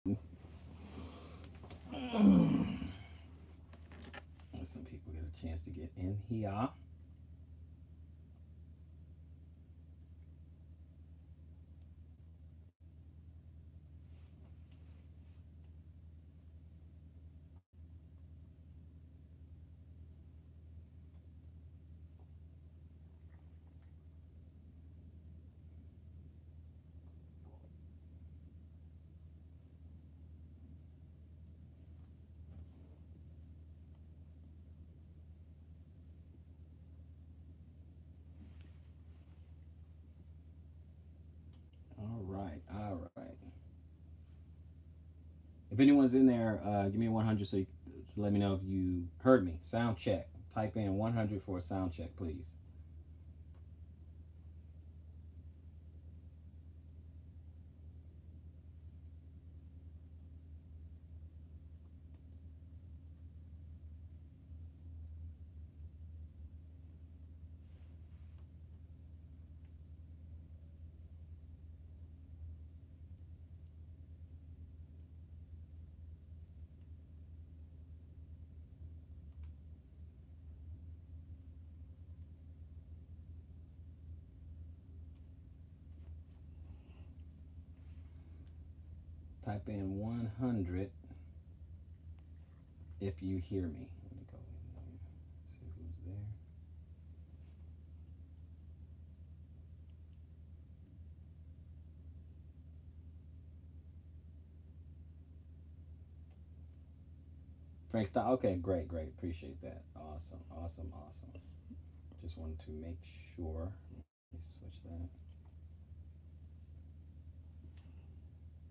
Some people get a chance to get in here. All right, all right. If anyone's in there, give me a 100 so you to let me know if you heard me. Sound check. Type in 100 for a sound check, please. Type in 100 if you hear me. Let me go in there, see who's there. Frank Stein. Okay, great, great. Appreciate that. Awesome, awesome, awesome. Just wanted to make sure. Let me switch that.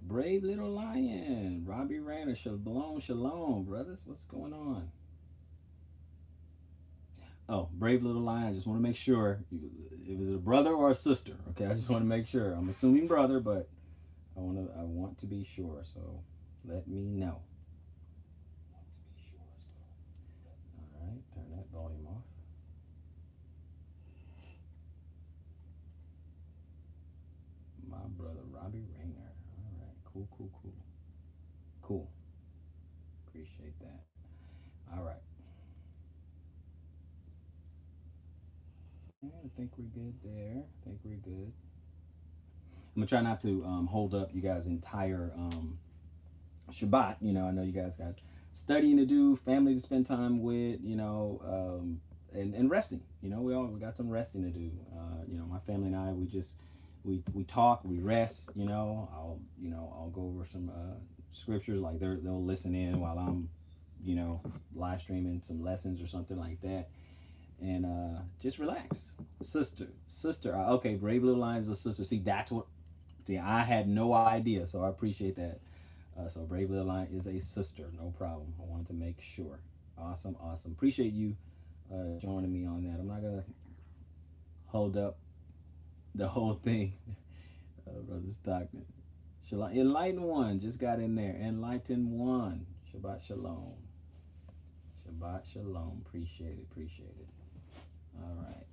Brave Little Lion. Robbie Rayner. Shalom, shalom, brothers. What's going on? Oh, Brave Little Lion. I just want to make sure. It was a brother or a sister. Okay, I just want to make sure. I'm assuming brother, but I want to be sure. So let me know. All right, turn that volume off. My brother Robbie Rayner. All right, cool, cool, cool, cool. Appreciate that. All right. Yeah, I think we're good there. I think we're good. I'm gonna try not to hold up you guys' entire Shabbat. You know, I know you guys got studying to do, family to spend time with. You know, and resting. You know, we got some resting to do. You know, my family and I, we talk, we rest. I'll go over some scriptures, like they'll listen in while I'm, live streaming some lessons or something like that, and just relax. Sister. Okay, Brave Little Lions is a sister. See, that's what. See, I had no idea, so I appreciate that. So Brave Little Lion is a sister, no problem. I wanted to make sure. Awesome, awesome. Appreciate you joining me on that. I'm not gonna hold up the whole thing, Brother Stockton. Shalom. Enlighten One just got in there. Enlighten One. Shabbat Shalom. Shabbat Shalom. Appreciate it. Appreciate it. All right.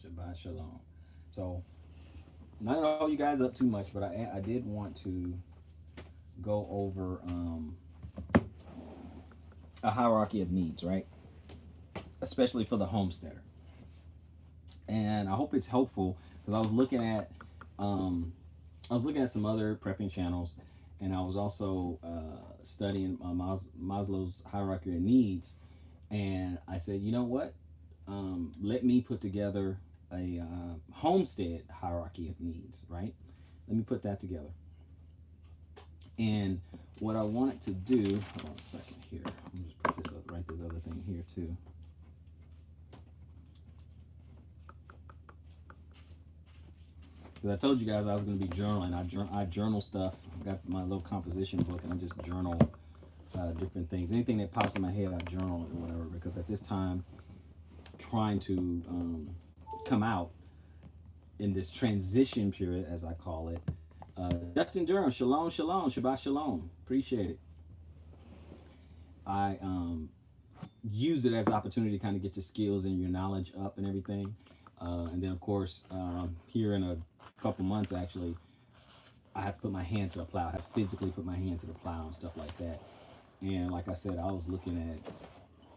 Shabbat Shalom. So, not gonna hold you guys up too much, but I did want to go over a hierarchy of needs, right? Especially for the homesteader. And I hope it's helpful because I was looking at some other prepping channels, and I was also studying Maslow's hierarchy of needs, and I said, you know what? Let me put together a homestead hierarchy of needs, right? Let me put that together. And what I wanted to do, hold on a second here. Let me just put this up, write this other thing here too. Because I told you guys I was going to be journaling. I journal stuff. I got my little composition book, and I just journal different things. Anything that pops in my head, I journal it or whatever. Because at this time, trying to come out in this transition period, as I call it. Justin Durham, shalom, shalom, Shabbat shalom. Appreciate it. I use it as an opportunity to kind of get your skills and your knowledge up and everything. And then, of course, here in a couple months, actually, I have to put my hand to the plow. I have to physically put my hand to the plow and stuff like that. And like I said, I was looking at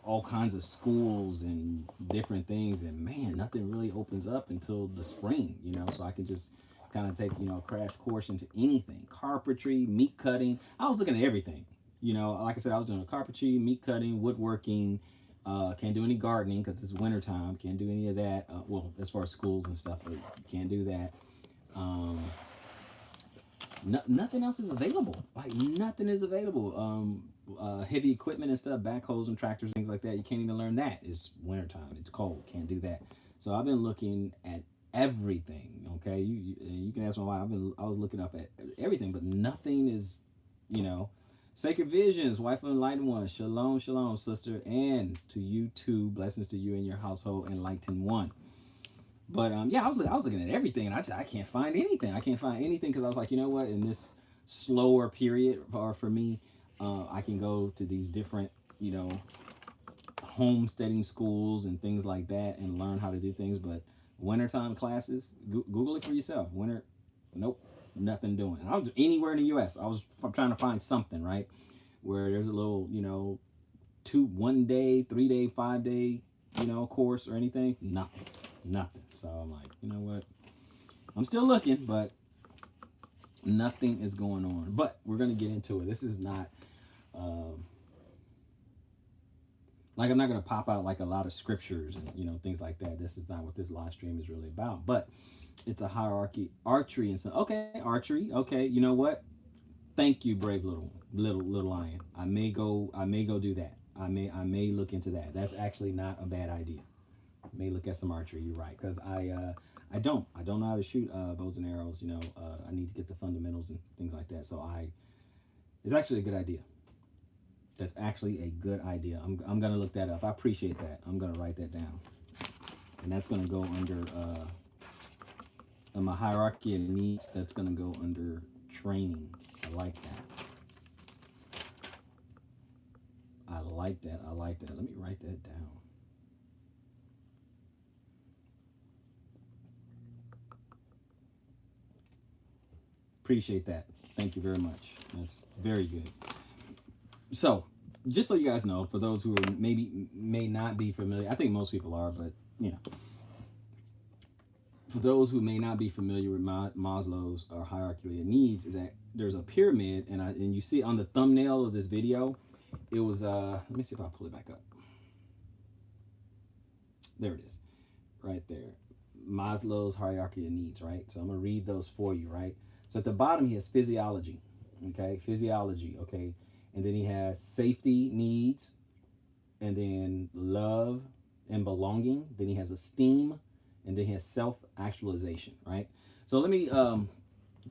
all kinds of schools and different things, and man, nothing really opens up until the spring, so I can just kind of take, a crash course into anything. Carpentry, meat cutting. I was looking at everything. Like I said, I was doing carpentry, meat cutting, woodworking. Can't do any gardening because it's wintertime. Can't do any of that. Well, as far as schools and stuff, you can't do that. Nothing else is available. Like nothing is available. Heavy equipment and stuff, backhoes and tractors, things like that. You can't even learn that. It's wintertime. It's cold. Can't do that. So I've been looking at everything. Okay, you can ask me why. I was looking up at everything, but nothing is, Sacred Visions, wife of enlightened one. Shalom, shalom, sister, and to you too. Blessings to you and your household, enlightened one. But yeah, I was looking at everything, and I can't find anything. I can't find anything because I was like, you know what? In this slower period, for me, I can go to these different, homesteading schools and things like that, and learn how to do things. But wintertime classes, Google it for yourself. Winter, nope, nothing doing. And I was anywhere in the U.S. I'm trying to find something, right, where there's a little, 1 day, 3 day, 5 day, course or anything. Nothing. So I'm like, you know what? I'm still looking, but nothing is going on. But we're gonna get into it. This is not like I'm not gonna pop out like a lot of scriptures and things like that. This is not what this live stream is really about. But it's a hierarchy, archery, and so okay, archery. Okay, you know what? Thank you, brave little lion. I may go do that. I may look into that. That's actually not a bad idea. May look at some archery. You're right, because I don't know how to shoot bows and arrows. I need to get the fundamentals and things like that. So it's actually a good idea. That's actually a good idea. I'm gonna look that up. I appreciate that. I'm gonna write that down, and that's gonna go under my hierarchy of needs. That's gonna go under training. I like that. I like that. Let me write that down. Appreciate that. Thank you very much. That's very good. So, just so you guys know, for those who are may not be familiar, I think most people are, but for those who may not be familiar with Maslow's hierarchy of needs, is that there's a pyramid, and you see on the thumbnail of this video, it was let me see if I pull it back up. There it is, right there. Maslow's hierarchy of needs, right? So I'm gonna read those for you, right? So at the bottom he has physiology, okay, okay, and then he has safety needs, and then love and belonging. Then he has esteem, and then he has self-actualization, right? So let me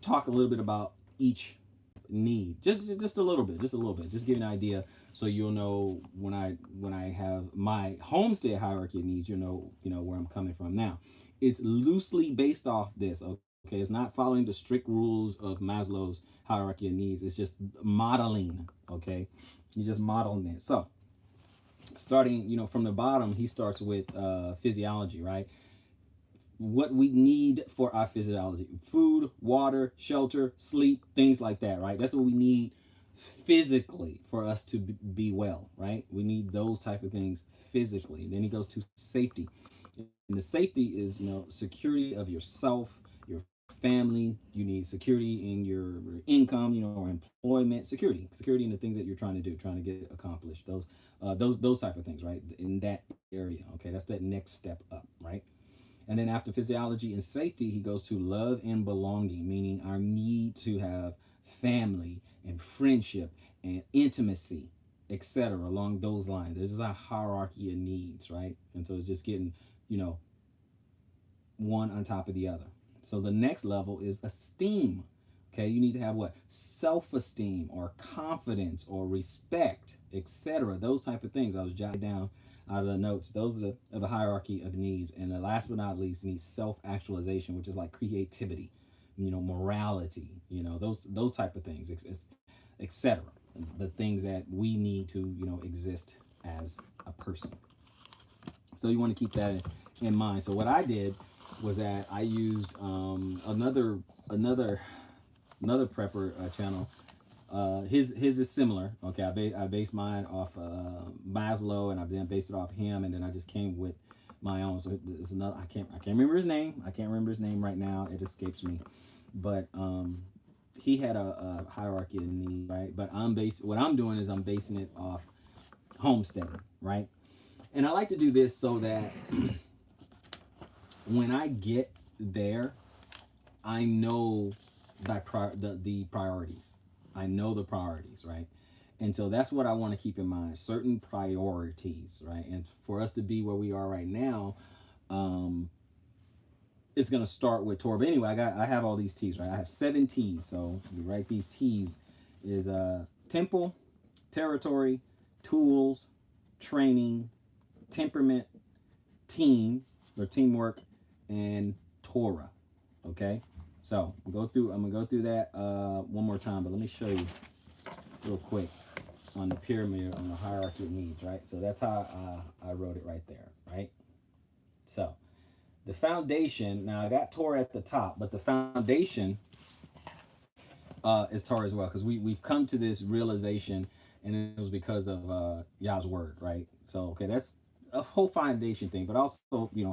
talk a little bit about each need, just a little bit, just give you an idea, so you'll know when I have my Homestead hierarchy of needs, you know where I'm coming from. Now, it's loosely based off this, okay? It's not following the strict rules of Maslow's hierarchy of needs. It's just modeling, okay? You're just modeling it. So, starting, from the bottom, he starts with physiology, right? What we need for our physiology: food, water, shelter, sleep, things like that, right? That's what we need physically for us to be well, right? We need those type of things physically. Then he goes to safety, and the safety is security of yourself, your family. You need security in your income, or employment, security in the things that you're trying to get accomplished. Those type of things, right? In that area, okay, that's that next step up, right? And then after physiology and safety, he goes to love and belonging, meaning our need to have family and friendship and intimacy, etc. Along those lines. This is a hierarchy of needs, right? And so it's just getting, one on top of the other. So the next level is esteem. Okay, you need to have what? Self-esteem or confidence or respect, etc. Those type of things. I was jotting down out of the notes. Those are the hierarchy of needs. And the last but not least, you need self-actualization, which is like creativity, morality, those type of things, etc. The things that we need to, exist as a person. So you want to keep that in mind. So what I did was that I used another prepper channel. His is similar. Okay, I based mine off Maslow, and I then based it off him, and then I just came with my own. So it's another. I can't remember his name. I can't remember his name right now. It escapes me. But he had a hierarchy of need, right? But what I'm doing is I'm basing it off homesteading, right? And I like to do this so that when I get there, I know the priorities. I know the priorities, right? And so that's what I want to keep in mind. Certain priorities, right? And for us to be where we are right now, it's gonna start with Torah. But anyway, I have all these T's, right? I have 7 T's. So we write these T's is temple, territory, tools, training, temperament, team or teamwork, and Torah. Okay, so I'm gonna go through that one more time, but let me show you real quick on the pyramid, on the hierarchy of needs, right? So that's how I wrote it right there, right? So the foundation, now I got Torah at the top, but the foundation is Torah as well, because we've come to this realization, and it was because of Yah's word, right? So okay, that's a whole foundation thing, but also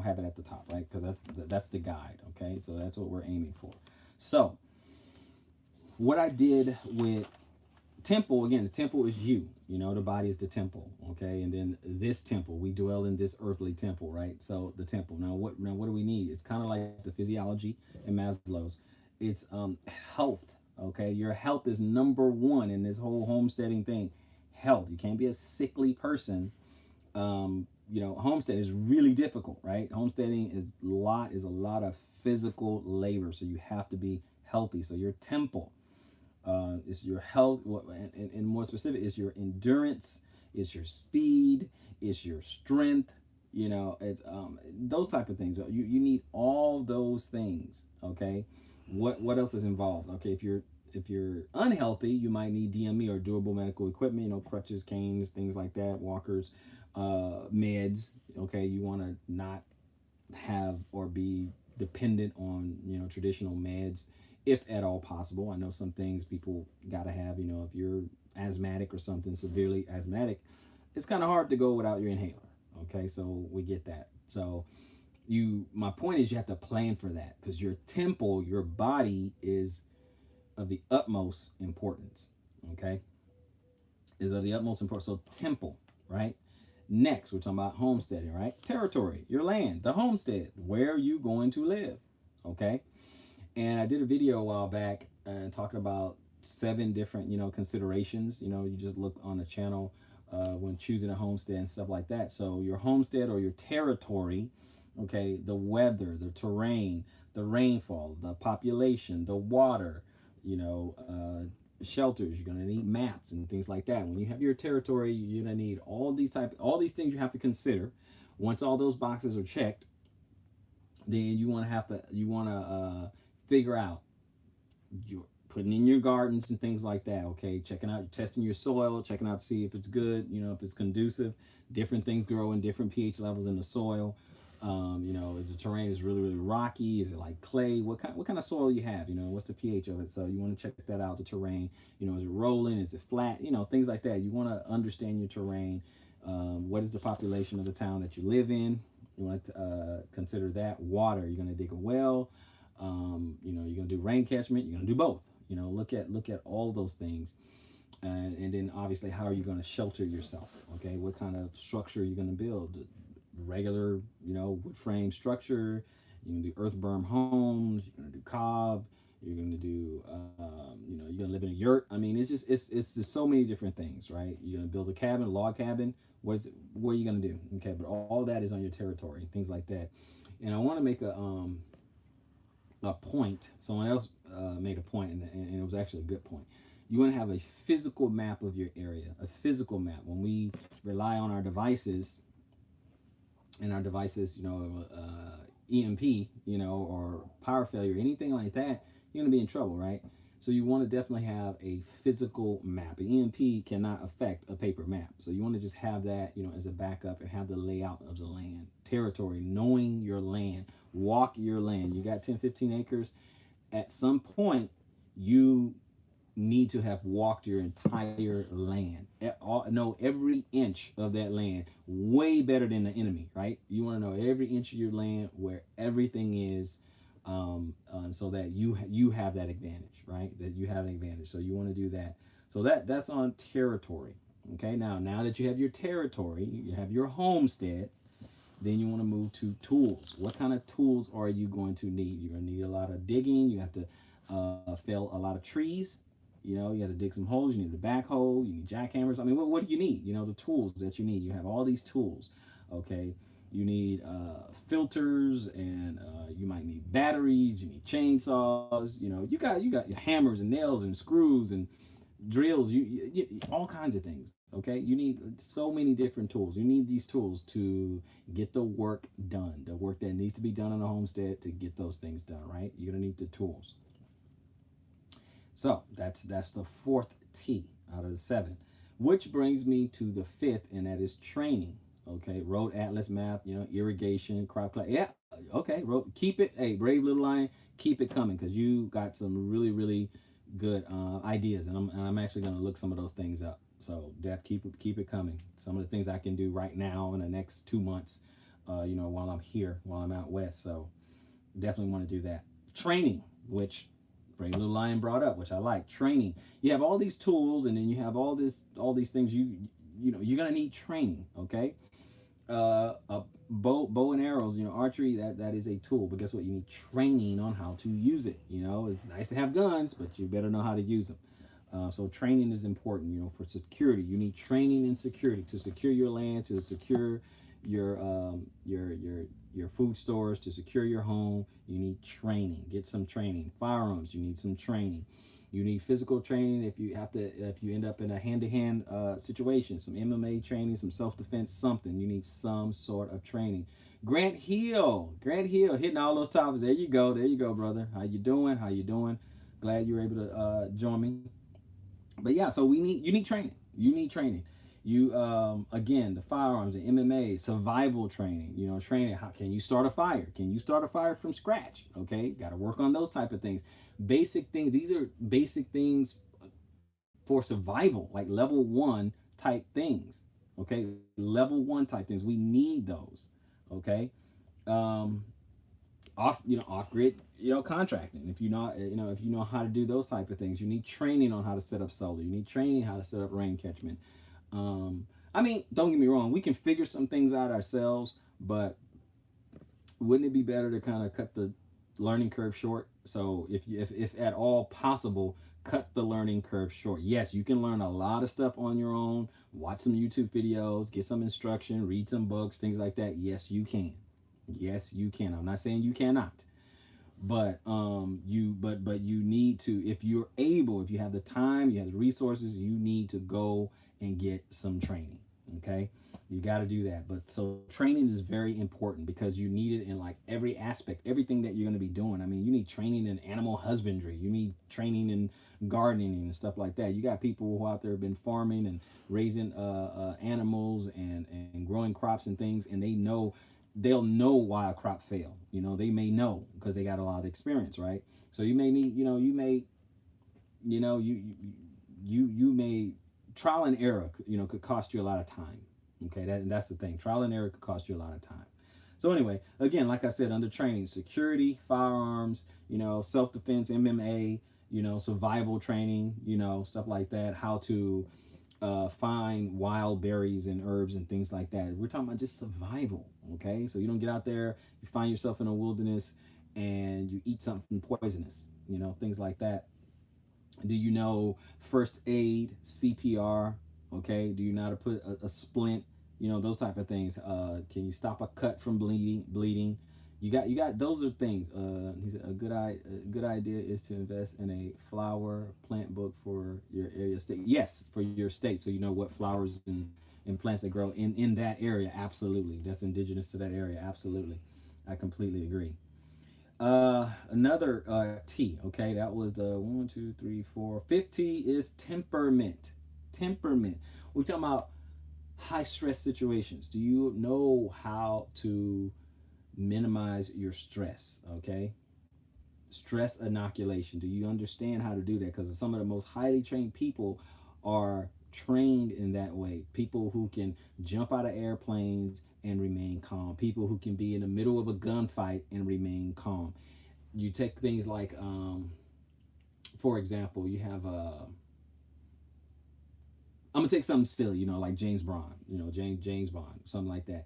have it at the top, right? Because that's the guide, okay? So that's what we're aiming for. So what I did with temple, again, the temple is you, the body is the temple, okay? And then this temple, we dwell in this earthly temple, right? So the temple. Now what do we need? It's kind of like the physiology in Maslow's. It's health, okay? Your health is number one in this whole homesteading thing. Health. You can't be a sickly person. Homestead is really difficult, right? Homesteading is a lot of physical labor, so you have to be healthy. So your temple is your health, and more specific is your endurance, is your speed, is your strength. It's those type of things. You need all those things. Okay, what else is involved? Okay, if you're unhealthy, you might need DME or durable medical equipment. Crutches, canes, things like that, walkers, meds. Okay, you want to not have or be dependent on traditional meds, if at all possible. I know some things people gotta have. If you're asthmatic or something, severely asthmatic, it's kind of hard to go without your inhaler. Okay, so we get that. So my point is you have to plan for that, because your temple, your body, is of the utmost importance. Okay, is of the utmost importance. So temple, right? Next, we're talking about homesteading, right? Territory, your land, the homestead, where are you going to live? Okay. And I did a video a while back talking about 7 different, considerations. You just look on the channel when choosing a homestead and stuff like that. So your homestead or your territory, okay, the weather, the terrain, the rainfall, the population, the water, shelters. You're gonna need maps and things like that. When you have your territory, you're gonna need all these things you have to consider. Once all those boxes are checked, then you want to figure out, you're putting in your gardens and things like that. Okay, testing your soil, checking out to see if it's good, if it's conducive. Different things grow in different pH levels in the soil. Is the terrain is really, really rocky? Is it like clay? What kind of soil you have? What's the pH of it? So you want to check that out. The terrain, is it rolling? Is it flat? Things like that. You want to understand your terrain. What is the population of the town that you live in? You want to consider that. Water. You're going to dig a well. You're going to do rain catchment. You're going to do both. Look at all those things. And then obviously, how are you going to shelter yourself? Okay, what kind of structure are you going to build? Regular, wood frame structure. You're going to do earth berm homes. You're going to do cob. You're going to do, you're going to live in a yurt. I mean, it's just so many different things, right? You're going to build a cabin, log cabin. What are you going to do? Okay, but all that is on your territory, things like that. And I want to make a point. Someone else made a point, and it was actually a good point. You want to have a physical map of your area, a physical map. When we rely on our devices, EMP, or power failure, anything like that, you're going to be in trouble, right? So you want to definitely have a physical map. An EMP cannot affect a paper map. So you want to just have that, as a backup, and have the layout of the land, territory, knowing your land, walk your land. You got 10, 15 acres. At some point, you need to have walked your entire land. Know every inch of that land way better than the enemy, right? You want to know every inch of your land, where everything is, so that you have that advantage, right? That you have an advantage. So you want to do that. So that's on territory. Okay, now that you have your territory, you have your homestead, then you want to move to tools. What kind of tools are you going to need? You're going to need a lot of digging. You have to fell a lot of trees. You have to dig some holes. You need a backhoe. You need jackhammers. I mean, what do you need? The tools that you need. You have all these tools. Okay. You need filters, and you might need batteries. You need chainsaws. You got your hammers and nails and screws and drills. You all kinds of things. Okay. You need so many different tools. You need these tools to get the work done. The work that needs to be done on a homestead, to get those things done. Right. You're gonna need the tools. So that's the fourth T out of the 7, which brings me to the 5th, and that is training. Okay, road atlas map, irrigation, crop. Yeah, okay, keep it. Hey, brave little lion, keep it coming, because you got some really, really good ideas, and I'm actually going to look some of those things up. So, Deb, keep it coming. Some of the things I can do right now in the next 2 months, while I'm here, while I'm out west. So, definitely want to do that. Training, which Brave Little Lion brought up, which I like. Training. You have all these tools, and then you have all these things. You're gonna need training. Okay. A bow and arrows. Archery. That is a tool, but guess what? You need training on how to use it. It's nice to have guns, but you better know how to use them. So training is important. For security, you need training in security to secure your land, to secure your food stores, to secure your home. You need training. Get some training. Firearms, you need some training. You need physical training if you end up in a hand-to-hand situation, some MMA training, some self-defense, something. You need some sort of training. Grant Hill, hitting all those topics. There you go, brother. How you doing? Glad you were able to join me. But yeah, so you need training. You again, the firearms, the MMA, survival training. Training. How can you start a fire? Can you start a fire from scratch? Okay, got to work on those type of things. Basic things. These are basic things for survival, like level 1 type things. Okay, level 1 type things. We need those. Okay. Off grid, contracting. If you know how to do those type of things, you need training on how to set up solar. You need training how to set up rain catchment. I mean, don't get me wrong, we can figure some things out ourselves, but wouldn't it be better to kind of cut the learning curve short? So if at all possible, cut the learning curve short. Yes, you can learn a lot of stuff on your own. Watch some YouTube videos, get some instruction, read some books, things like that. Yes, you can. I'm not saying you cannot, but you need to, if you're able, if you have the time, you have the resources, you need to go and get some training. Okay, you got to do that. But so training is very important, because you need it in like every aspect, everything that you're going to be doing. I mean, you need training in animal husbandry, you need training in gardening and stuff like that. You got people who out there have been farming and raising animals and growing crops and things, and they'll know why a crop failed. They may know because they got a lot of experience, right? So you may need, you may trial and error, could cost you a lot of time. Okay, that's the thing. Trial and error could cost you a lot of time. So anyway, again, like I said, under training, security, firearms, self-defense, MMA, survival training, stuff like that, how to find wild berries and herbs and things like that. We're talking about just survival, okay? So you don't get out there, you find yourself in a wilderness and you eat something poisonous, things like that. Do you know first aid, CPR, okay? Do you know how to put a splint, those type of things? Can you stop a cut from bleeding? You got those are things. He said a good idea is to invest in a flower plant book for your area state. Yes, for your state, so you know what flowers and plants that grow in that area. Absolutely, that's indigenous to that area. Absolutely, I completely agree. Another T. Okay, that was the 1, 2, 3, 4. Fifth T is temperament. Temperament. We're talking about high stress situations. Do you know how to minimize your stress? Okay, stress inoculation. Do you understand how to do that? Because some of the most highly trained people are trained in that way. People who can jump out of airplanes and remain calm. People who can be in the middle of a gunfight and remain calm. You take things like, for example, you have I'm gonna take something silly, like James Bond, James Bond, something like that.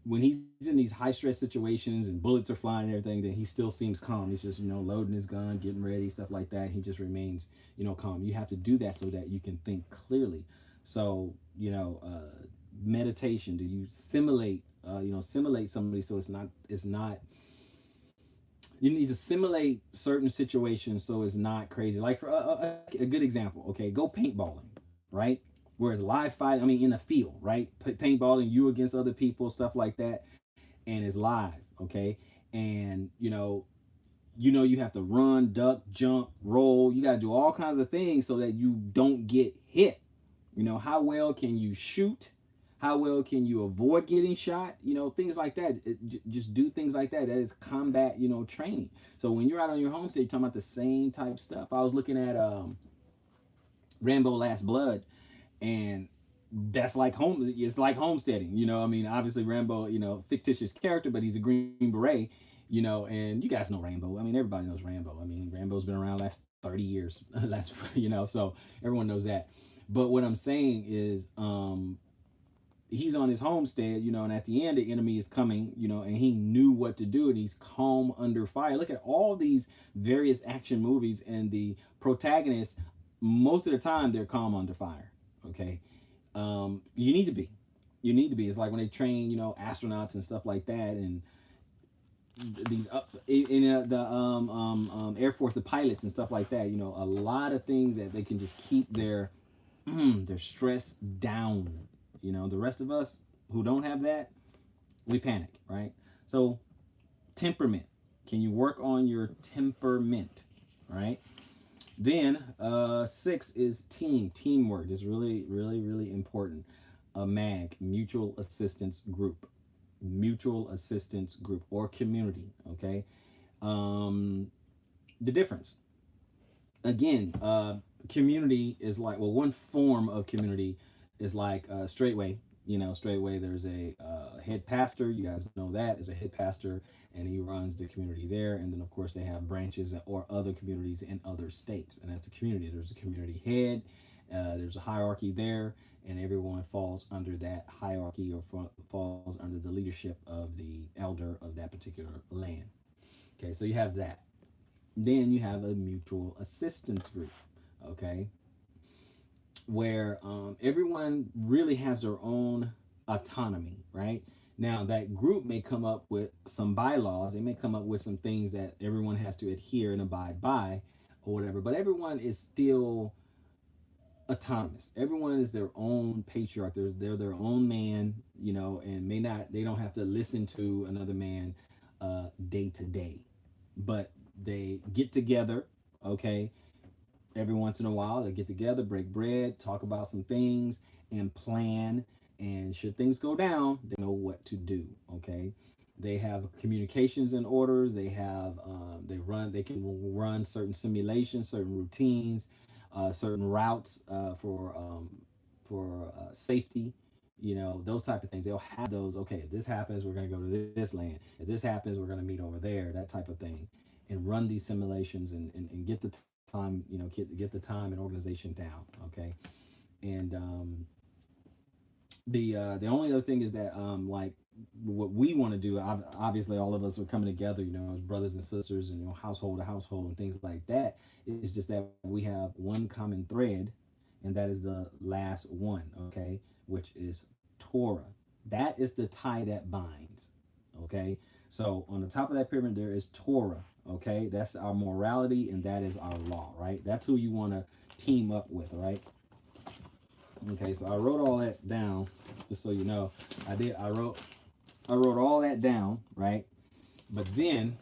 When he's in these high stress situations and bullets are flying and everything, then he still seems calm. He's just, loading his gun, getting ready, stuff like that. He just remains, calm. You have to do that so that you can think clearly. So, meditation. Do you simulate, simulate somebody so it's not. You need to simulate certain situations so it's not crazy. Like for a good example, okay, go paintballing, right? Whereas live fight, in a field, right? Paintballing, you against other people, stuff like that, and it's live, okay? And you have to run, duck, jump, roll. You got to do all kinds of things so that you don't get hit. How well can you shoot? How well can you avoid getting shot? Things like that. Just do things like that. That is combat, training. So when you're out on your homestead, you're talking about the same type stuff. I was looking at Rambo Last Blood, and that's like it's like homesteading. Obviously Rambo, fictitious character, but he's a Green Beret, and you guys know Rambo. Everybody knows Rambo. Rambo's been around last 30 years. So everyone knows that. But what I'm saying is, he's on his homestead, and at the end the enemy is coming, and he knew what to do, and he's calm under fire. Look at all these various action movies, and the protagonists, most of the time, they're calm under fire. Okay, you need to be. It's like when they train, astronauts and stuff like that, and these in the Air Force, the pilots and stuff like that. A lot of things that they can just keep their stress down. The rest of us who don't have that, we panic, right? So, temperament. Can you work on your temperament, right? Then 6 is teamwork. It's really, really, really important. A MAG, mutual assistance group, or community. Okay, the difference. Again, community is like, one form of community is like Straightway. Straightway, there's a head pastor. You guys know that. There's a head pastor, and he runs the community there. And then, of course, they have branches or other communities in other states. And that's the community. There's a community head. There's a hierarchy there, and everyone falls under that hierarchy or falls under the leadership of the elder of that particular land. Okay, so you have that. Then you have a mutual assistance group. Okay, where everyone really has their own autonomy, right? Now, that group may come up with some bylaws. They may come up with some things that everyone has to adhere and abide by or whatever, but everyone is still autonomous. Everyone is their own patriarch. They're their own man, and they don't have to listen to another man day to day, but they get together, okay? Every once in a while, they get together, break bread, talk about some things, and plan. And should things go down, they know what to do. Okay, they have communications and orders. They have they can run certain simulations, certain routines, certain routes for safety. Those type of things. They'll have those. Okay, if this happens, we're going to go to this land. If this happens, we're going to meet over there. That type of thing, and run these simulations and get the time, get the time and organization down. Okay, and the only other thing is that like what we want to do, obviously all of us are coming together, as brothers and sisters, and household to household and things like that. It's just that we have one common thread, and that is the last one. Okay, which is Torah. That is the tie that binds. Okay, so on the top of that pyramid there is Torah. Okay, that's our morality, and that is our law, right? That's who you want to team up with, right? Okay, so I wrote all that down, just so you know. I wrote all that down, right? But then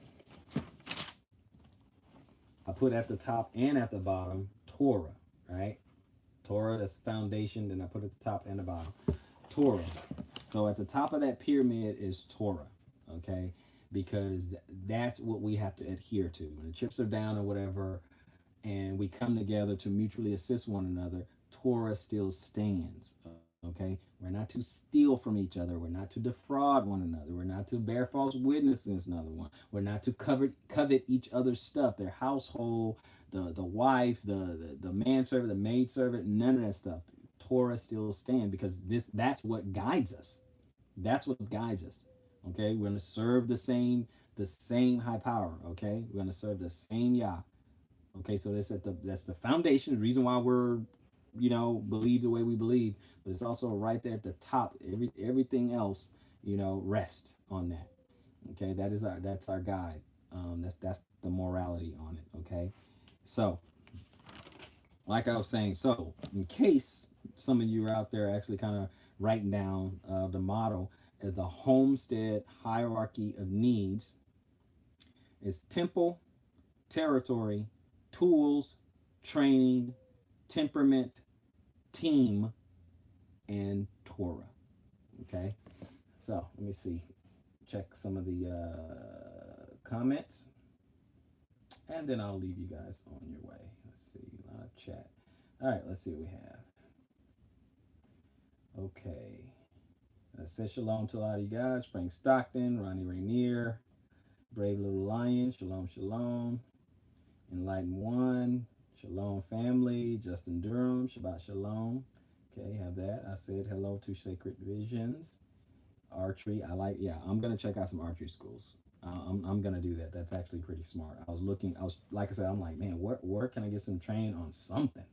I put at the top and at the bottom Torah, right? Torah, that's foundation. Then I put at the top and the bottom Torah. So at the top of that pyramid is Torah, okay? Because that's what we have to adhere to. When the chips are down or whatever, and we come together to mutually assist one another, Torah still stands. Okay, we're not to steal from each other. We're not to defraud one another. We're not to bear false witness against another one. We're not to covet each other's stuff, their household, the wife, the manservant, the maidservant. None of that stuff. Torah still stands because that's what guides us. That's what guides us. Okay, we're gonna serve the same high power. Okay, we're gonna serve the same Yah. Okay, so that's the foundation, the reason why we're believe the way we believe, but it's also right there at the top. Everything else, rest on that. Okay, that's our guide. That's the morality on it. Okay, so like I was saying, so in case some of you are out there actually kind of writing down the model as the Homestead hierarchy of needs is temple, territory, tools, training, temperament, team, and Torah. Okay, so let me see. Check some of the comments, and then I'll leave you guys on your way. Let's see, live chat. All right, let's see what we have. Okay, says shalom to a lot of you guys. Frank Stockton, Ronnie Rainier, Brave Little Lion, shalom, shalom. Enlighten One, Shalom family, Justin Durham, Shabbat Shalom. Okay, have that. I said hello to Sacred Visions. Archery, I'm going to check out some archery schools. I'm going to do that. That's actually pretty smart. Like I said, I'm like, man, where can I get some training on something?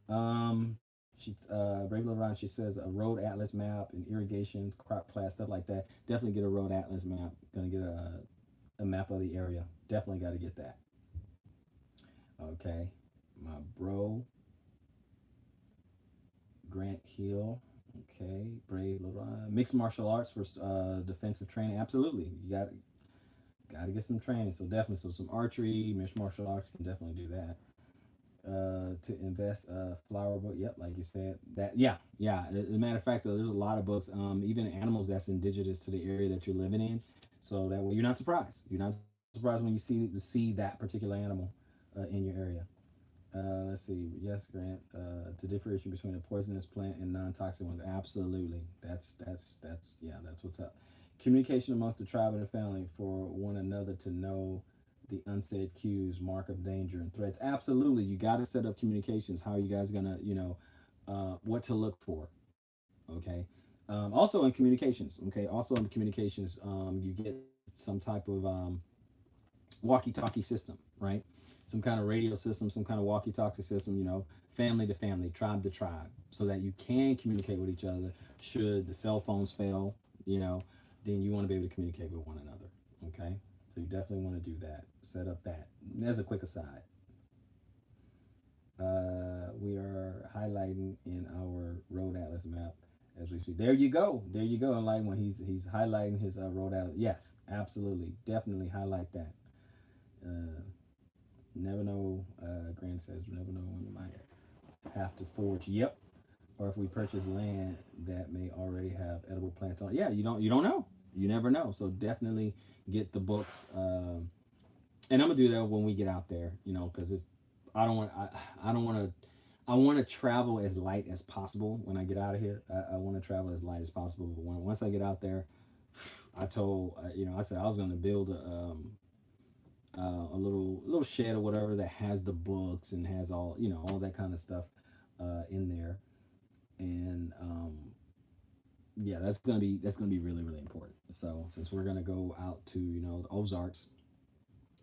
Brave Little Ron, she says a road atlas map and irrigation, crop class, stuff like that. Definitely get a road atlas map. Going to get a map of the area. Definitely got to get that. Okay, my bro, Grant Hill. Okay, Brave Little mixed martial arts for defensive training. Absolutely, you got to get some training. So definitely, some archery, mixed martial arts can definitely do that. To invest flower book. Yep, like you said. That As a matter of fact, though, there's a lot of books, even animals that's indigenous to the area that you're living in. So that way, you're not surprised. You're not surprised when you see that particular animal in your area. Let's see. Yes, Grant. To differentiate between a poisonous plant and non-toxic ones. Absolutely. That's what's up. Communication amongst the tribe and the family for one another to know the unsaid cues, mark of danger and threats. Absolutely. You got to set up communications. How are you guys gonna, what to look for? Okay. Also in communications. Okay. Also in communications, you get some type of walkie-talkie system, right? Some kind of radio system, some kind of walkie-talkie system, family to family, tribe to tribe, so that you can communicate with each other. Should the cell phones fail, then you want to be able to communicate with one another. Okay, so you definitely want to do that. Set up that. As a quick aside, we are highlighting in our road atlas map as we speak. There you go. Like when he's highlighting his road atlas. Yes, absolutely, definitely highlight that. Never know, Grant says, never know when you might have to forage. Yep. Or if we purchase land that may already have edible plants on. Yeah, you don't know. You never know. So definitely get the books. And I'm gonna do that when we get out there, because I want to travel as light as possible when I get out of here. I want to travel as light as possible. But once I get out there, I told I said I was gonna build a little shed or whatever that has the books and has all that kind of stuff in there, and that's gonna be really, really important. So since we're gonna go out to the Ozarks,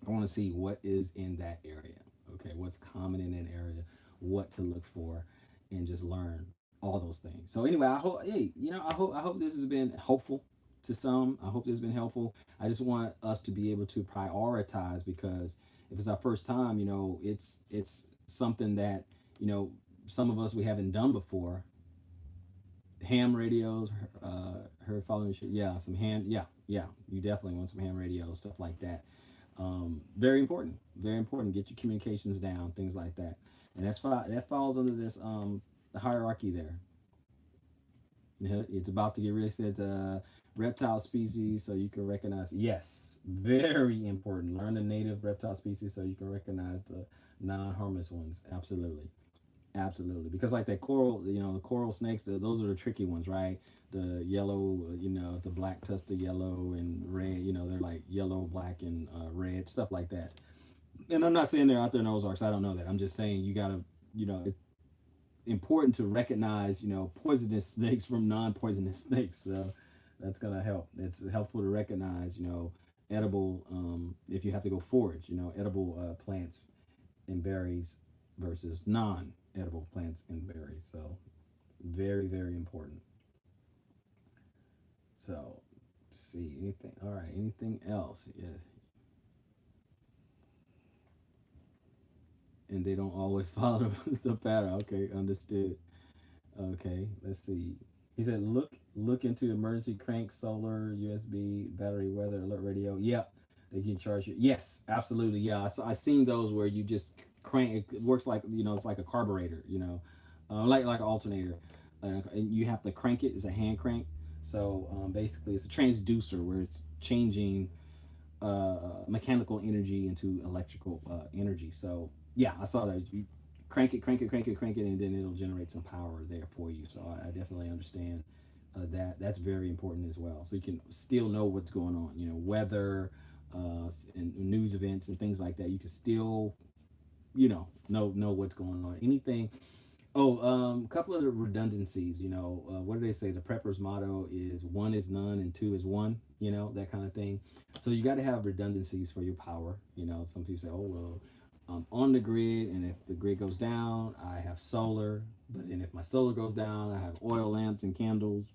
I want to see what is in that area. Okay, what's common in that area, what to look for, and just learn all those things. So anyway, I hope this has been helpful to some. I hope this has been helpful. I just want us to be able to prioritize, because if it's our first time, it's something that some of us we haven't done before. Ham radios, her following, some ham, you definitely want some ham radios, stuff like that. Very important. Very important. Get your communications down, things like that. And that falls under this the hierarchy there. It's about to get rid of reptile species so you can recognize. Yes, very important. Learn the native reptile species so you can recognize the non-harmless ones. Absolutely. Absolutely, because like that coral, the coral snakes, those are the tricky ones, right? The yellow, the black tusked yellow and red, they're like yellow, black, and red, stuff like that. And I'm not saying they're out there in Ozarks. I don't know that. I'm just saying you gotta, it's important to recognize, poisonous snakes from non-poisonous snakes. So that's gonna help. It's helpful to recognize, edible, if you have to go forage, edible plants and berries versus non-edible plants and berries. So very, very important. So see anything. All right, anything else? Yeah. And they don't always follow the pattern. Okay, understood. Okay, let's see. He said, look into emergency crank, solar, USB, battery, weather alert radio. Yep, they can charge you. Yes, absolutely. Yeah, I seen those where you just crank. It works like it's like a carburetor. Like an alternator, and you have to crank it. It's a hand crank. So basically, it's a transducer where it's changing mechanical energy into electrical energy. So yeah, I saw that. You crank it, crank it, crank it, crank it, and then it'll generate some power there for you. So I definitely understand that. That's very important as well. So you can still know what's going on. Weather and news events and things like that. You can still know what's going on. Anything. Oh, a couple of the redundancies. What do they say? The prepper's motto is one is none and two is one. That kind of thing. So you got to have redundancies for your power. Some people say, oh well, I'm on the grid, and if the grid goes down, I have solar. But and if my solar goes down, I have oil lamps and candles.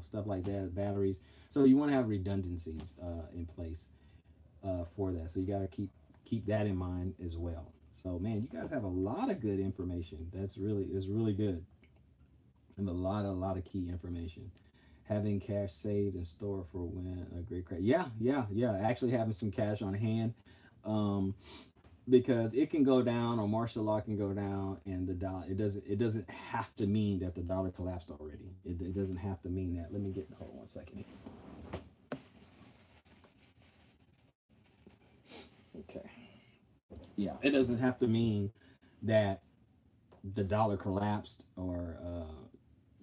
Stuff like that, batteries. So you want to have redundancies in place for that. So you got to keep that in mind as well. So man, you guys have a lot of good information. Is really good, and a lot of key information. Having cash saved and stored for when a great crash. Yeah, yeah, yeah. Actually having some cash on hand, because it can go down, or martial law can go down, and the dollar. It doesn't have to mean that the dollar collapsed already. It doesn't have to mean that. Let me get. Hold on 1 second. Okay. Yeah, it doesn't have to mean that the dollar collapsed, or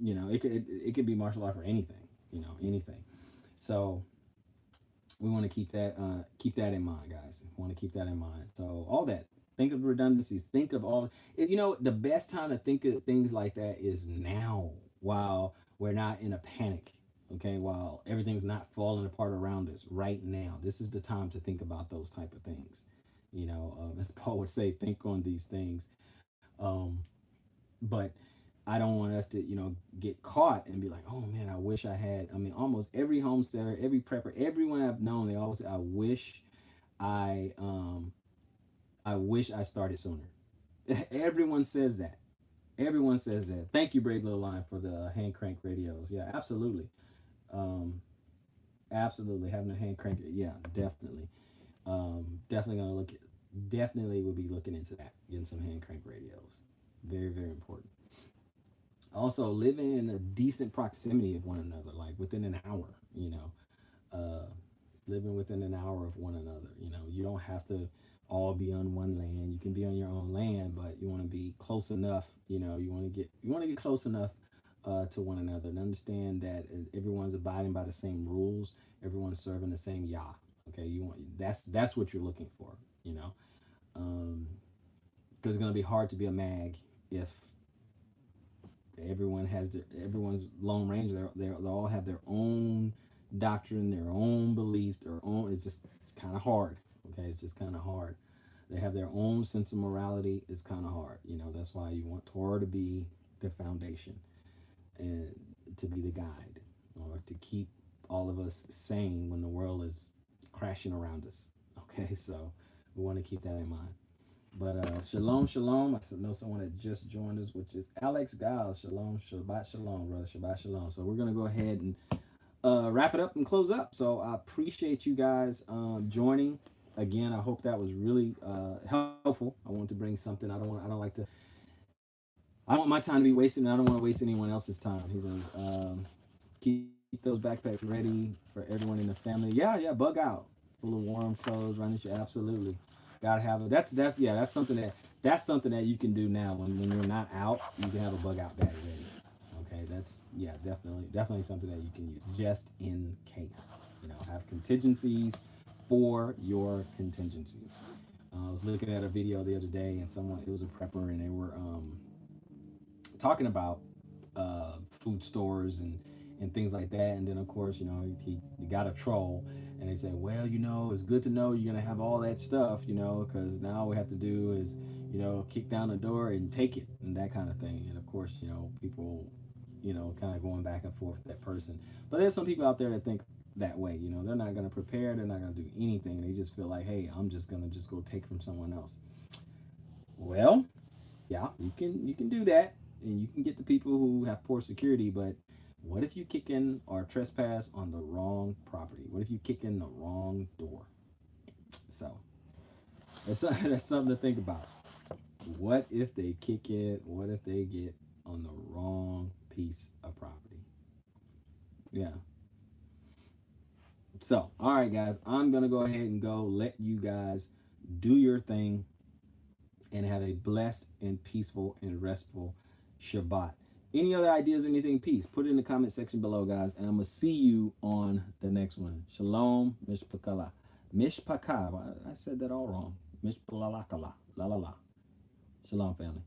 it could be martial law for anything, anything. So we want to keep that in mind, guys. We want to keep that in mind. So all that, think of redundancies, think of all. The best time to think of things like that is now, while we're not in a panic. Okay, while everything's not falling apart around us right now, this is the time to think about those type of things. As Paul would say, think on these things. um, but I don't want us to, get caught and be like, oh man, I wish I had. I mean, almost every homesteader, every prepper, everyone I've known, they always say, I, um, I wish I started sooner. Everyone says that. Everyone says that. Thank you, Brave Little Line, for the hand crank radios. Yeah, absolutely. Um, Absolutely having a hand crank. Yeah, definitely. Definitely gonna look. Definitely will be looking into that. Getting some hand crank radios. Very, very important. Also, living in a decent proximity of one another, like within an hour. Uh, Living within an hour of one another. You don't have to all be on one land. You can be on your own land, but you want to be close enough. You want to get close enough to one another, and understand that everyone's abiding by the same rules. Everyone's serving the same Yah. Okay, that's what you're looking for. You know, because it's gonna be hard to be a mag if everyone's lone ranger. They all have their own doctrine, their own beliefs, their own. It's kind of hard. Okay, it's just kind of hard. They have their own sense of morality. It's kind of hard. That's why you want Torah to be the foundation and to be the guide, or to keep all of us sane when the world is crashing around us. Okay, so we want to keep that in mind. But shalom, shalom. I know someone that just joined us, which is Alex Giles. Shalom, Shabbat shalom, brother. Shabbat shalom. So we're going to go ahead and wrap it up and close up. So I appreciate you guys joining. again, I hope that was really helpful. I want to bring something. I don't like to. I don't want my time to be wasted, and I don't want to waste anyone else's time. He's like, keep those backpacks ready for everyone in the family. Yeah, yeah, bug out, full of warm clothes, running shit. Absolutely, gotta have it. That's something that you can do now when you're not out. You can have a bug out bag ready. Okay, that's yeah, definitely something that you can use just in case. Have contingencies for your contingencies. I was looking at a video the other day, and it was a prepper, and they were talking about food stores and things like that. And then of course, he got a troll, and they said, well, it's good to know you're gonna have all that stuff, because now all we have to do is, kick down the door and take it and that kind of thing. And of course, people, kind of going back and forth with that person. But there's some people out there that think that way. They're not gonna prepare. They're not gonna do anything. They just feel like, hey, I'm just gonna go take from someone else. Well, yeah, you can do that, and you can get the people who have poor security. But what if you kick in or trespass on the wrong property? What if you kick in the wrong door? So that's something to think about. What if they kick it? What if they get on the wrong piece of property? Yeah. So, all right, guys, I'm gonna go ahead and go let you guys do your thing and have a blessed and peaceful and restful Shabbat. Any other ideas or anything, peace, put it in the comment section below, guys, and I'm going to see you on the next one. Shalom, mishpakala. Mishpaka, I said that all wrong. Mishpalalakala, la la la. Shalom, family.